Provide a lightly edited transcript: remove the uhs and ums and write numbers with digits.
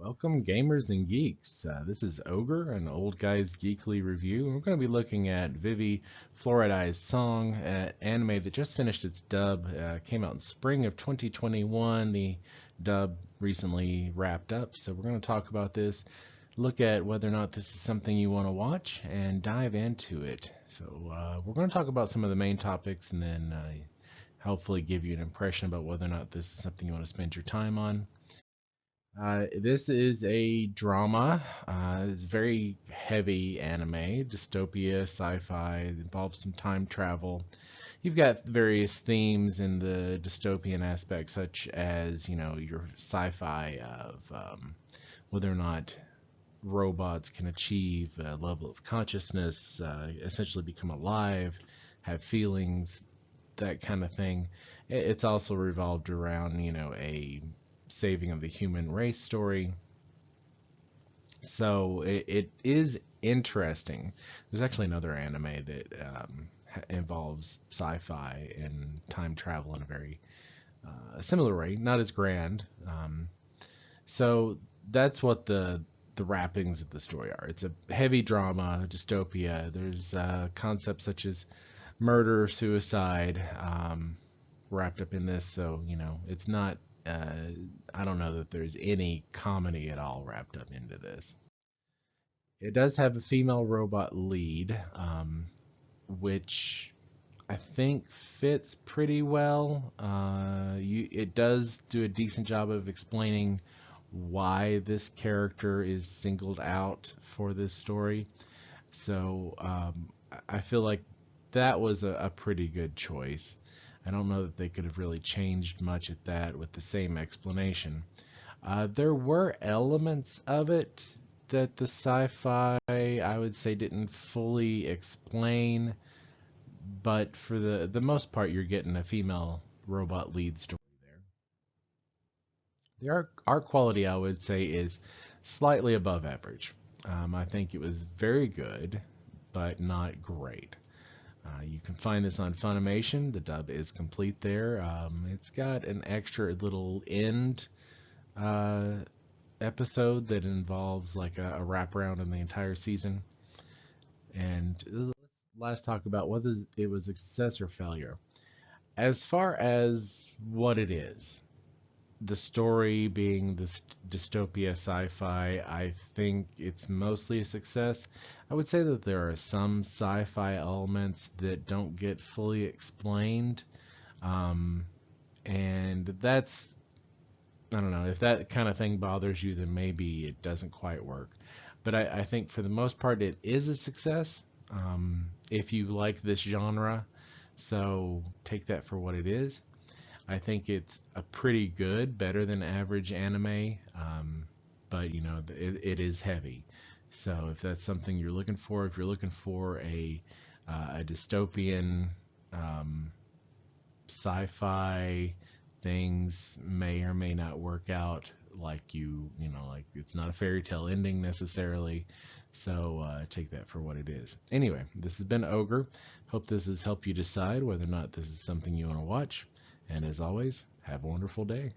Welcome, gamers and geeks. This is Ogre, an old guy's geekly review. We're going to be looking at Vivy, Fluorite's song, anime that just finished its dub. Came out in spring of 2021. The dub recently wrapped up, so we're going to talk about this, look at whether or not this is something you want to watch, and dive into it. So we're going to talk about some of the main topics, and then hopefully give you an impression about whether or not this is something you want to spend your time on. This is a drama. It's very heavy anime, dystopia, sci-fi. It involves some time travel. You've got various themes in the dystopian aspect, such as, your sci-fi of whether or not robots can achieve a level of consciousness, essentially become alive, have feelings, that kind of thing. It's also revolved around, a saving of the human race story. So it is interesting. There's actually another anime that involves sci-fi and time travel in a very similar way, not as grand. So that's what the wrappings of the story are. It's a heavy drama, dystopia. There's concepts such as murder, suicide, wrapped up in this. So it's not. I don't know that there's any comedy at all wrapped up into this. It does have a female robot lead, which I think fits pretty well. It does do a decent job of explaining why this character is singled out for this story. So I feel like that was a pretty good choice. I don't know that they could have really changed much at that with the same explanation. There were elements of it that the sci-fi, I would say, didn't fully explain, but for the most part, you're getting a female robot lead story there. The art quality, I would say, is slightly above average. I think it was very good, but not great. You can find this on Funimation. The dub is complete there. It's got an extra little end uh, episode that involves like a wraparound in the entire season. And let's talk about whether it was a success or failure. As far as what it is, the story being this dystopia sci-fi, I think it's mostly a success. I would say that there are some sci-fi elements that don't get fully explained, and that's, I don't know, if that kind of thing bothers you, then maybe it doesn't quite work. But I think for the most part, it is a success, if you like this genre. So take that for what it is. I think it's a pretty good, better than average anime, but it is heavy. So if that's something you're looking for, if you're looking for a dystopian sci-fi, things may or may not work out like like it's not a fairy tale ending necessarily. So take that for what it is. Anyway, this has been Ogre. Hope this has helped you decide whether or not this is something you want to watch. And as always, have a wonderful day.